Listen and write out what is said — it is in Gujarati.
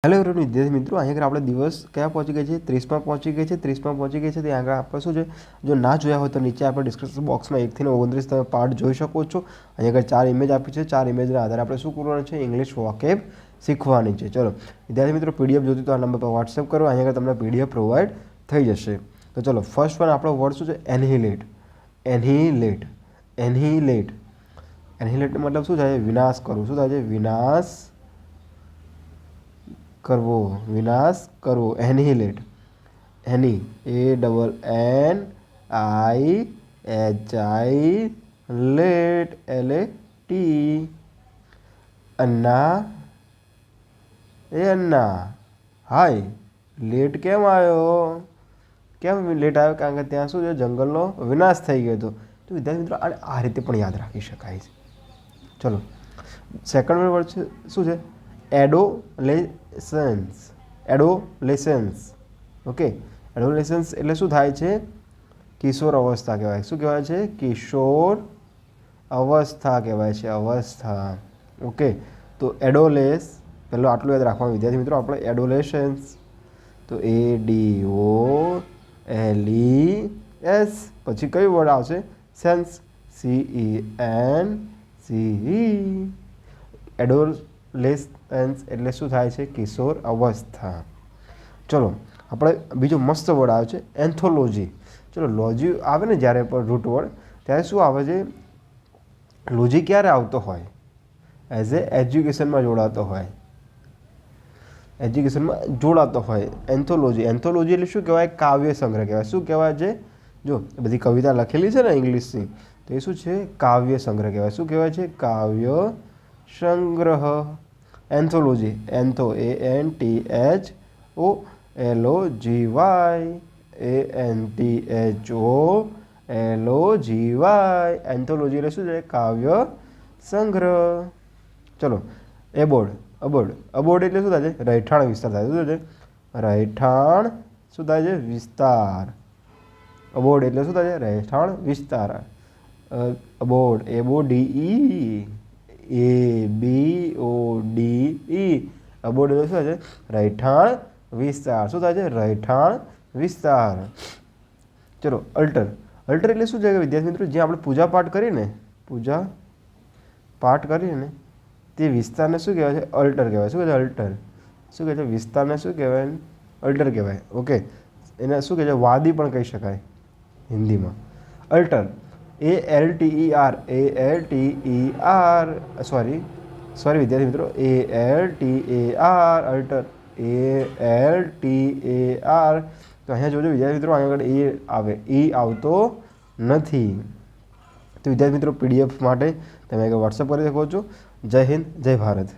हेलो एवरीवन विद्यार्थी मित्रों अहीं आप दिवस क्या पहुंची गई है 30 में पहुंची गई है 30 में पहुंची गई है तो आगे आप शू जो ना जोया हो तो नीचे आप डिस्क्रिप्शन बॉक्स में 1 થી 29 તમે પાર્ટ જોઈ શકો છો। અહીં આગળ 4 ઇમેજ આપી છે, 4 ઇમેજના આધારે આપણે શું કરવાનું છે, ઇંગ્લિશ વોકેબ શીખવાની છે। ચલો વિદ્યાર્થી મિત્રો પીડીએફ જોતી તો આ નંબર પર વોટ્સએપ કરો, અહીં આગળ તમને પીડીએફ પ્રોવાઈડ થઈ જશે। તો ચલો ફર્સ્ટ વન આપણો વર્ડ શું છે, એનહિલેટ। એનહિલેટ એનહિલેટ એનહિલેટ मतलब શું થાય, વિનાશ કરવું। શું થાય છે, વિનાશ करवो, विनाश करवो, एनिहिलेट। एनी ANNIHI लेट LAT। अन्ना ए अन्ना हाय लेट केम आयो, केम लेट आयो, कारण के त्यां शुं छे जंगलनो विनाश थई गयो हतो। तो विद्यार्थी मित्रों आ रीते पण याद राखी शकाय छे। चलो सेकंड वर्ड छे शुं छे, एडोलेसेंस। एडोलेसेंस ओके, एडोलेसेंस એટલે શું થાય છે, કિશોર અવસ્થા કહેવાય। શું કહેવાય છે, કિશોર અવસ્થા કહેવાય છે, અવસ્થા। ઓકે તો એડોલેસ પહેલો આટલું યાદ રાખવાનું વિદ્યાર્થી મિત્રો આપણે, એડોલેસન્સ તો ADOLES પછી કયું વર્ડ આવશે, સેન્સ CENSE। एडोलेसेंस એટલે શું થાય છે, કિશોર અવસ્થા। ચલો આપણે બીજો મસ્ત વર્ડ આવે છે, એન્થોલોજી। ચલો લોજી આવે ને જ્યારે પણ રૂટ વર્ડ ત્યારે શું આવે છે, લોજી ક્યારે આવતો હોય, એઝ એ એજ્યુકેશનમાં જોડાતો હોય, એજ્યુકેશનમાં જોડાતો હોય। એન્થોલોજી, એન્થોલોજી એટલે શું કહેવાય, કાવ્ય સંગ્રહ કહેવાય। શું કહેવાય છે, જો બધી કવિતા લખેલી છે ને ઇંગ્લિશની તો એ શું છે, કાવ્ય સંગ્રહ કહેવાય। શું કહેવાય છે, કાવ્ય संग्रह। एंथोलॉजी एंथो ANTHOLOGY एंथोलॉजी એટલે શું છે, કાવ્ય સંગ્રહ। ચલો એબોર્ડ, અબોર્ડ, અબોર્ડ એટલે શું થાય છે, રહેઠાણ વિસ્તાર થાય। શું છે, રહેઠાણ શું થાય છે, વિસ્તાર। અબોર્ડ એટલે શું થાય છે, રહેઠાણ વિસ્તાર। અબોર્ડ ABORDE અબોર્ડ એટલે શું છે, રહેઠાણ વિસ્તાર। શું થાય છે, રહેઠાણ વિસ્તાર। ચલો અલ્ટર, અલ્ટર એટલે શું છે કે વિદ્યાર્થી મિત્રો જે આપણે પૂજા પાઠ કરીએ ને, પૂજા પાઠ કરીએ ને તે વિસ્તારને શું કહેવાય છે, અલ્ટર કહેવાય। શું કહે છે, અલ્ટર। શું કહે છે, વિસ્તારને શું કહેવાય, અલ્ટર કહેવાય। ઓકે એને શું કહે છે, વાદી પણ કહી શકાય હિન્દીમાં। અલ્ટર ALTER સોરી વિદ્યાર્થી મિત્રો ALTER અલ્ટર ALTER। તો અહીંયા જોજો વિદ્યાર્થી મિત્રો અહીંયા આગળ એ આવે, ઈ આવતો નથી। તો વિદ્યાર્થી મિત્રો પીડીએફ માટે તમે વોટ્સઅપ કરી શકો છો। જય હિન્દ, જય ભારત।